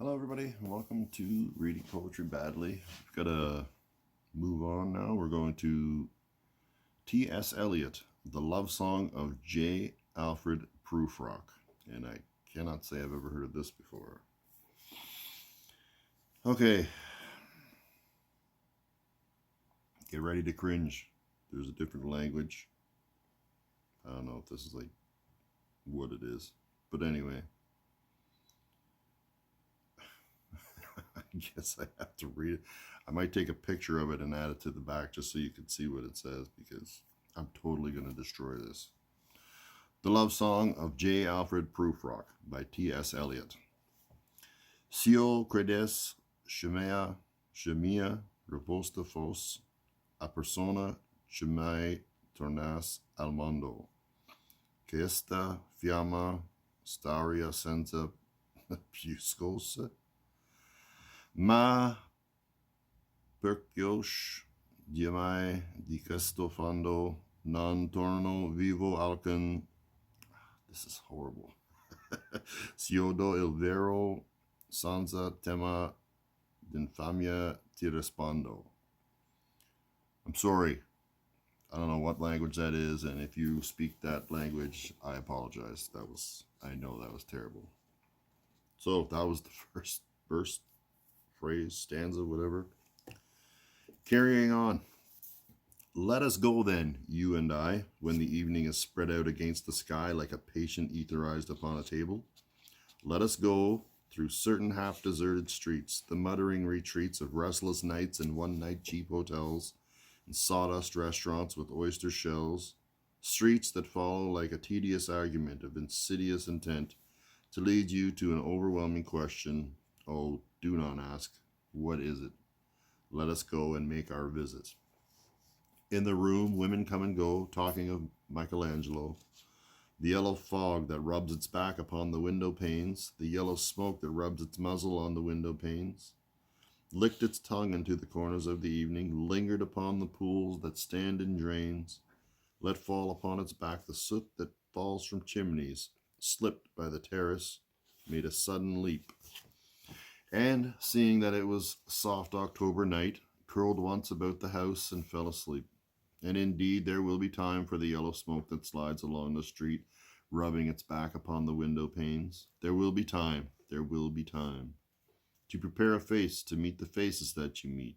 Hello everybody, welcome to Reading Poetry Badly. We've got to move on now. We're going to T.S. Eliot, The Love Song of J. Alfred Prufrock. And I cannot say I've ever heard of this before. Okay. Get ready to cringe. There's a different language. I don't know if this is like what it is. But anyway. I guess I have to read it. I might take a picture of it and add it to the back just so you can see what it says, because I'm totally going to destroy this. The Love Song of J. Alfred Prufrock by T.S. Eliot. Sio credes chemia reposta fos a persona chemai tornas al mondo, que esta fiamma staria senza piuscose. Ma percios diamai di questo fondo non torno vivo alcun. This is horrible. Siodo il vero senza tema d'infamia ti rispondo. I'm sorry. I don't know what language that is, and if you speak that language, I apologize. I know that was terrible. So that was the first verse. Phrase, stanza, whatever. Carrying on. Let us go then, you and I, when the evening is spread out against the sky like a patient etherized upon a table. Let us go through certain half-deserted streets, the muttering retreats of restless nights and one-night cheap hotels, and sawdust restaurants with oyster shells, streets that follow like a tedious argument of insidious intent to lead you to an overwhelming question. Oh, do not ask, what is it? Let us go and make our visit. In the room, women come and go, talking of Michelangelo. The yellow fog that rubs its back upon the window panes, the yellow smoke that rubs its muzzle on the window panes, licked its tongue into the corners of the evening, lingered upon the pools that stand in drains, let fall upon its back the soot that falls from chimneys, slipped by the terrace, made a sudden leap. And, seeing that it was a soft October night, curled once about the house and fell asleep. And indeed there will be time for the yellow smoke that slides along the street, rubbing its back upon the window panes. There will be time, there will be time. To prepare a face to meet the faces that you meet.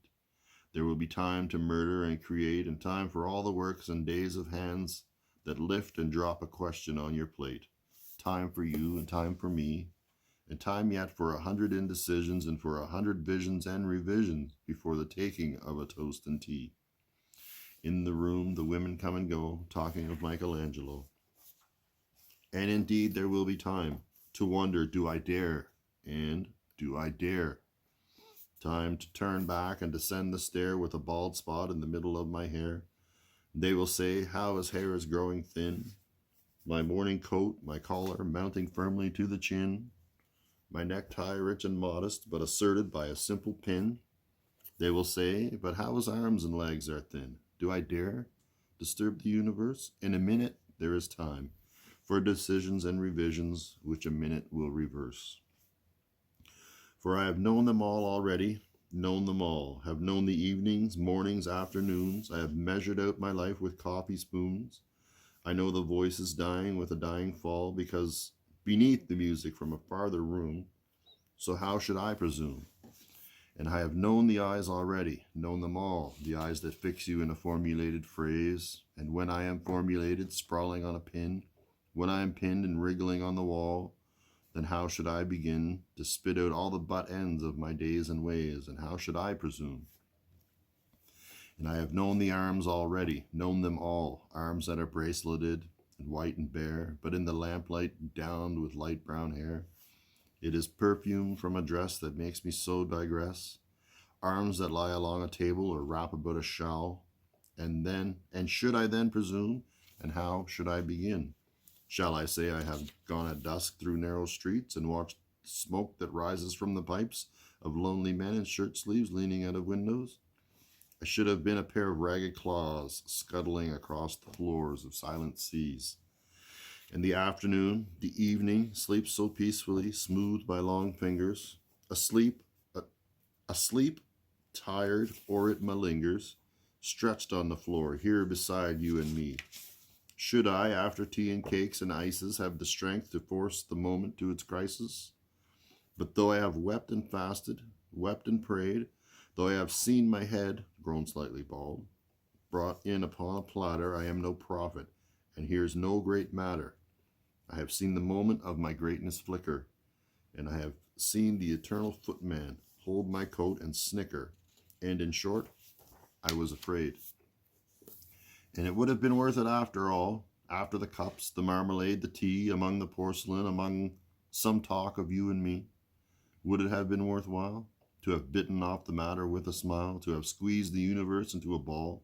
There will be time to murder and create, and time for all the works and days of hands that lift and drop a question on your plate. Time for you and time for me. And time yet for 100 indecisions and for 100 visions and revisions before the taking of a toast and tea. In the room, the women come and go, talking of Michelangelo. And indeed, there will be time to wonder, do I dare? And do I dare? Time to turn back and descend the stair with a bald spot in the middle of my hair. They will say, how his hair is growing thin. My morning coat, my collar mounting firmly to the chin. My necktie rich and modest, but asserted by a simple pin. They will say, but how his arms and legs are thin. Do I dare disturb the universe? In a minute there is time for decisions and revisions, which a minute will reverse. For I have known them all already, known them all, have known the evenings, mornings, afternoons. I have measured out my life with coffee spoons. I know the voices dying with a dying fall, because beneath the music from a farther room, so how should I presume? And I have known the eyes already, known them all, the eyes that fix you in a formulated phrase, and when I am formulated, sprawling on a pin, when I am pinned and wriggling on the wall, then how should I begin to spit out all the butt ends of my days and ways, and how should I presume? And I have known the arms already, known them all, arms that are braceleted, and white and bare, but in the lamplight downed with light brown hair. It is perfume from a dress that makes me so digress. Arms that lie along a table or wrap about a shawl. And should I then presume? And how should I begin? Shall I say I have gone at dusk through narrow streets and watched smoke that rises from the pipes of lonely men in shirt sleeves leaning out of windows? I should have been a pair of ragged claws scuttling across the floors of silent seas. And the afternoon, the evening, sleeps so peacefully, smoothed by long fingers. Asleep, asleep, tired, or it malingers, stretched on the floor, here beside you and me. Should I, after tea and cakes and ices, have the strength to force the moment to its crisis? But though I have wept and fasted, wept and prayed, though I have seen my head, grown slightly bald, brought in upon a platter, I am no prophet, and here's no great matter. I have seen the moment of my greatness flicker, and I have seen the eternal footman hold my coat and snicker, and in short, I was afraid. And it would have been worth it after all, after the cups, the marmalade, the tea, among the porcelain, among some talk of you and me. Would it have been worthwhile to have bitten off the matter with a smile, to have squeezed the universe into a ball,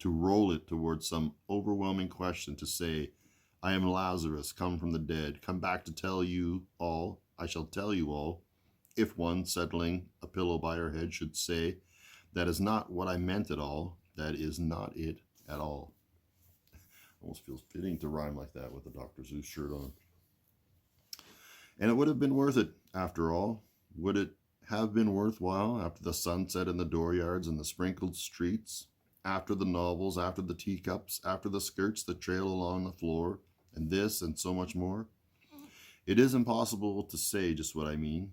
to roll it towards some overwhelming question, to say, I am Lazarus, come from the dead, come back to tell you all, I shall tell you all, if one, settling a pillow by her head, should say, that is not what I meant at all, that is not it at all. Almost feels fitting to rhyme like that with a Dr. Seuss shirt on. And it would have been worth it, after all. Would it have been worthwhile after the sunset in the dooryards and the sprinkled streets, after the novels, after the teacups, after the skirts that trail along the floor, and this and so much more? It is impossible to say just what I mean,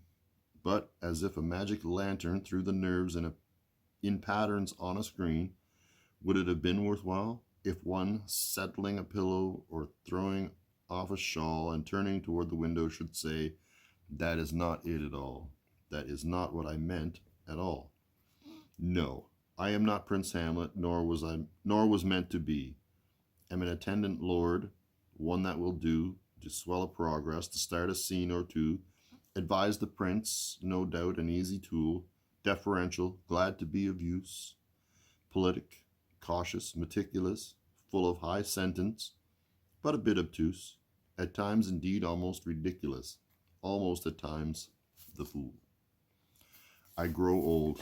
but as if a magic lantern threw the nerves in patterns on a screen, would it have been worthwhile if one, settling a pillow or throwing off a shawl and turning toward the window, should say, that is not it at all, that is not what I meant at all? No, I am not Prince Hamlet, nor was meant to be. Am an attendant lord, one that will do, to swell a progress, to start a scene or two, advise the prince, no doubt an easy tool, deferential, glad to be of use, politic, cautious, meticulous, full of high sentence, but a bit obtuse, at times indeed almost ridiculous, almost at times the fool. I grow old.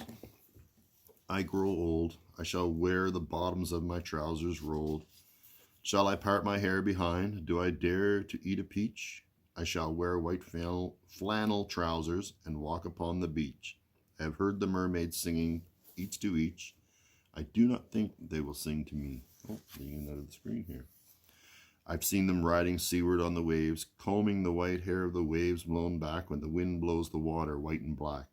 I grow old. I shall wear the bottoms of my trousers rolled. Shall I part my hair behind? Do I dare to eat a peach? I shall wear white flannel trousers and walk upon the beach. I have heard the mermaids singing, each to each. I do not think they will sing to me. Oh, getting out of the screen here. I've seen them riding seaward on the waves, combing the white hair of the waves blown back when the wind blows the water white and black.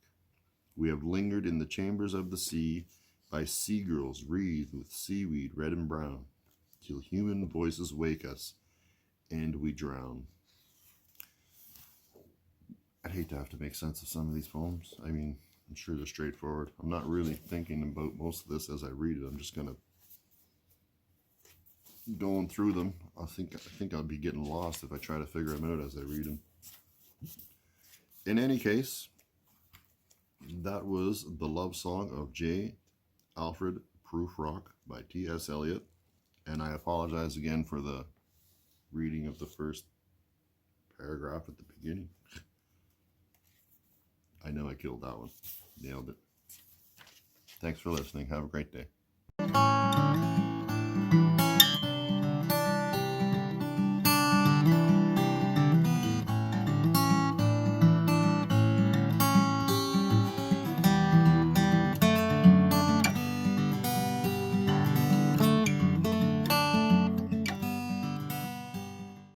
We have lingered in the chambers of the sea by sea-girls wreathed with seaweed red and brown, till human voices wake us, and we drown. I'd hate to have to make sense of some of these poems. I mean, I'm sure they're straightforward. I'm not really thinking about most of this as I read it. I'm just kind of going through them. I think I'll be getting lost if I try to figure them out as I read them. In any case, that was The Love Song of J. Alfred Prufrock by T.S. Eliot. And I apologize again for the reading of the first paragraph at the beginning. I know I killed that one. Nailed it. Thanks for listening. Have a great day.